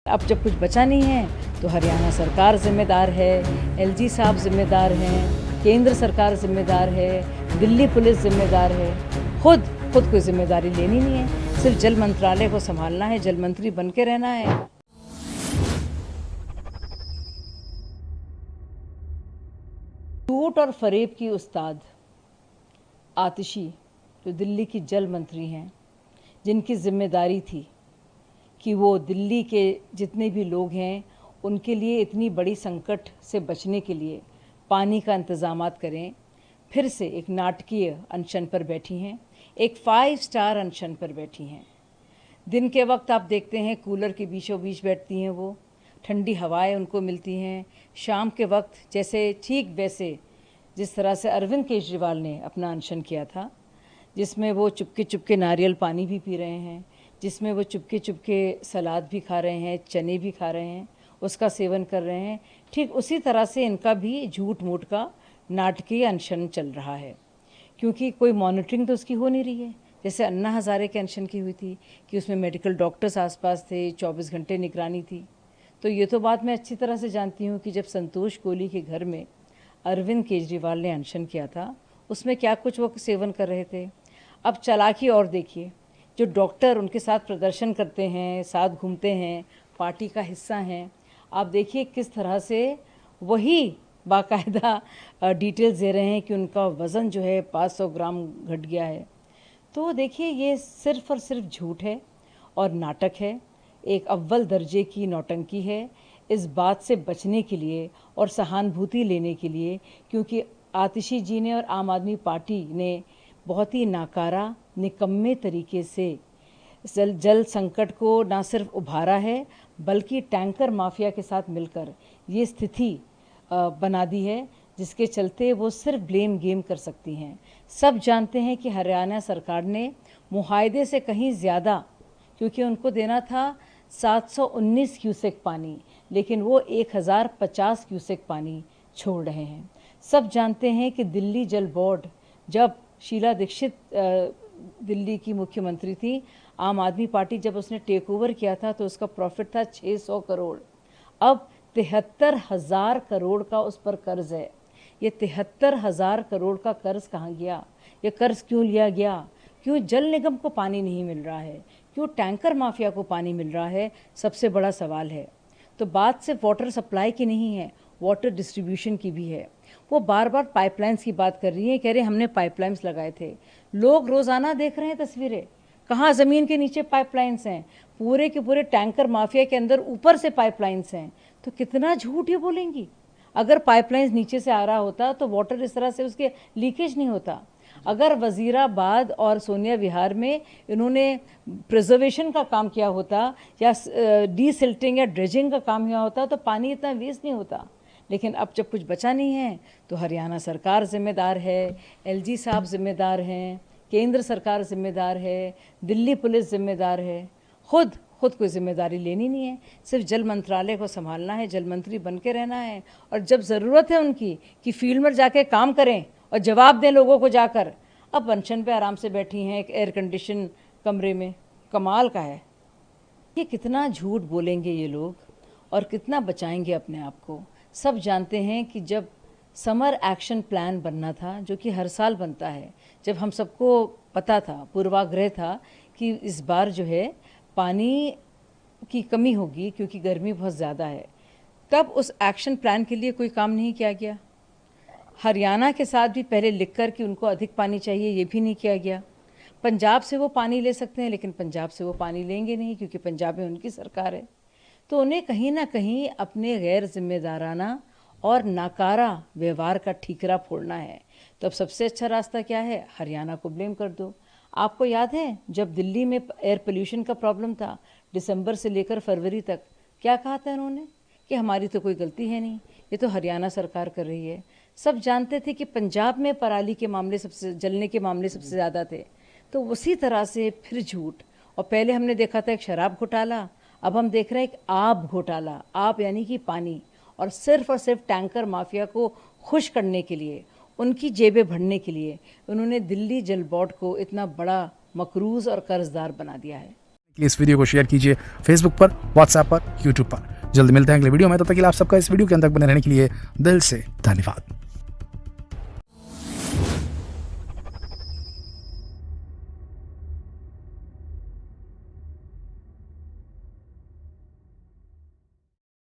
अब जब कुछ बचा नहीं है तो हरियाणा सरकार जिम्मेदार है, एलजी साहब जिम्मेदार हैं, केंद्र सरकार जिम्मेदार है, दिल्ली पुलिस जिम्मेदार है। खुद कोई जिम्मेदारी लेनी नहीं है, सिर्फ जल मंत्रालय को संभालना है, जल मंत्री बन के रहना है। झूठ और फरेब की उस्ताद आतिशी जो दिल्ली की जल मंत्री हैं, जिनकी जिम्मेदारी थी कि वो दिल्ली के जितने भी लोग हैं उनके लिए इतनी बड़ी संकट से बचने के लिए पानी का इंतज़ामात करें, फिर से एक नाटकीय अनशन पर बैठी हैं, एक 5 स्टार अनशन पर बैठी हैं। दिन के वक्त आप देखते हैं कूलर के बीचों बीच बैठती हैं, वो ठंडी हवाएं उनको मिलती हैं। शाम के वक्त जैसे ठीक वैसे जिस तरह से अरविंद केजरीवाल ने अपना अनशन किया था, जिसमें वो चुपके चुपके नारियल पानी भी पी रहे हैं, जिसमें वो चुपके चुपके सलाद भी खा रहे हैं, चने भी खा रहे हैं, उसका सेवन कर रहे हैं, ठीक उसी तरह से इनका भी झूठ मूठ का नाटकीय अनशन चल रहा है। क्योंकि कोई मॉनिटरिंग तो उसकी हो नहीं रही है। जैसे अन्ना हज़ारे के अनशन की हुई थी कि उसमें मेडिकल डॉक्टर्स आसपास थे, 24 घंटे निगरानी थी। तो ये तो बात मैं अच्छी तरह से जानती हूँ कि जब संतोष कोहली के घर में अरविंद केजरीवाल ने अनशन किया था, उसमें क्या कुछ वो सेवन कर रहे थे। अब चालाकी और देखिए, जो डॉक्टर उनके साथ प्रदर्शन करते हैं, साथ घूमते हैं, पार्टी का हिस्सा हैं, आप देखिए किस तरह से वही बाकायदा डिटेल्स दे रहे हैं कि उनका वज़न जो है 500 ग्राम घट गया है। तो देखिए ये सिर्फ़ और सिर्फ झूठ है और नाटक है, एक अव्वल दर्जे की नौटंकी है, इस बात से बचने के लिए और सहानुभूति लेने के लिए, क्योंकि आतिशी जी ने और आम आदमी पार्टी ने बहुत ही नाकारा निकम्मे तरीके से जल संकट को ना सिर्फ उभारा है, बल्कि टैंकर माफिया के साथ मिलकर ये स्थिति बना दी है, जिसके चलते वो सिर्फ ब्लेम गेम कर सकती हैं। सब जानते हैं कि हरियाणा सरकार ने मुआहदे से कहीं ज़्यादा, क्योंकि उनको देना था 719 क्यूसेक पानी, लेकिन वो 1050 क्यूसेक पानी छोड़ रहे हैं। सब जानते हैं कि दिल्ली जल बोर्ड, जब शीला दीक्षित दिल्ली की मुख्यमंत्री थी, आम आदमी पार्टी जब उसने टेक ओवर किया था तो उसका प्रॉफिट था 600 करोड़। अब 73,000 करोड़ का उस पर कर्ज है। ये 73,000 करोड़ का कर्ज कहाँ गया? ये कर्ज क्यों लिया गया? क्यों जल निगम को पानी नहीं मिल रहा है? क्यों टैंकर माफिया को पानी मिल रहा है? सबसे बड़ा सवाल है। तो बात सिर्फ वाटर सप्लाई की नहीं है, वाटर डिस्ट्रीब्यूशन की भी है। वो बार बार पाइपलाइंस की बात कर रही है, कह रहे हमने पाइपलाइंस लगाए थे। लोग रोज़ाना देख रहे हैं तस्वीरें, कहाँ ज़मीन के नीचे पाइपलाइंस हैं, पूरे के पूरे टैंकर माफिया के अंदर ऊपर से पाइपलाइंस हैं। तो कितना झूठ ये बोलेंगी? अगर पाइपलाइंस नीचे से आ रहा होता तो वाटर इस तरह से उसके लीकेज नहीं होता। अगर वजीराबाद और सोनिया विहार में इन्होंने प्रिजर्वेशन का काम किया होता या डीसिल्टिंग या ड्रेजिंग का काम किया होता तो पानी इतना वेस्ट नहीं होता। लेकिन अब जब कुछ बचा नहीं है तो हरियाणा सरकार जिम्मेदार है, एलजी साहब जिम्मेदार हैं, केंद्र सरकार जिम्मेदार है, दिल्ली पुलिस जिम्मेदार है। खुद कोई जिम्मेदारी लेनी नहीं है, सिर्फ जल मंत्रालय को संभालना है, जल मंत्री बन के रहना है। और जब ज़रूरत है उनकी कि फील्ड में जाके काम करें और जवाब दें लोगों को जाकर, अब अनशन पे आराम से बैठी हैं एक एयर कंडीशन कमरे में। कमाल का है। ये कितना झूठ बोलेंगे ये लोग और कितना बचाएंगे अपने आप को। सब जानते हैं कि जब समर एक्शन प्लान बनना था, जो कि हर साल बनता है, जब हम सबको पता था, पूर्वाग्रह था कि इस बार जो है पानी की कमी होगी क्योंकि गर्मी बहुत ज़्यादा है, तब उस एक्शन प्लान के लिए कोई काम नहीं किया गया। हरियाणा के साथ भी पहले लिखकर कि उनको अधिक पानी चाहिए, ये भी नहीं किया गया। पंजाब से वो पानी ले सकते हैं, लेकिन पंजाब से वो पानी लेंगे नहीं क्योंकि पंजाब में उनकी सरकार है। तो उन्हें कहीं ना कहीं अपने गैर जिम्मेदाराना और नाकारा व्यवहार का ठीकरा फोड़ना है। तो अब सबसे अच्छा रास्ता क्या है? हरियाणा को ब्लेम कर दो। आपको याद है जब दिल्ली में एयर पोल्यूशन का प्रॉब्लम था, दिसंबर से लेकर फरवरी तक क्या कहा था उन्होंने कि हमारी तो कोई गलती है नहीं, ये तो हरियाणा सरकार कर रही है। सब जानते थे कि पंजाब में पराली के मामले सबसे, जलने के मामले सबसे ज़्यादा थे। तो उसी तरह से फिर झूठ। और पहले हमने देखा था एक शराब घोटाला, अब हम देख रहे हैं एक आब घोटाला। आब यानी कि पानी, और सिर्फ टैंकर माफिया को खुश करने के लिए, उनकी जेबें भरने के लिए उन्होंने दिल्ली जल बोर्ड को इतना बड़ा मकरूज़ और कर्जदार बना दिया है। इस वीडियो को शेयर कीजिए फेसबुक पर, व्हाट्सएप पर, यूट्यूब पर। जल्द मिलते हैं अगले वीडियो में, तब तक के लिए आप सबका इस वीडियो के अंदर बने रहने के लिए दिल से धन्यवाद।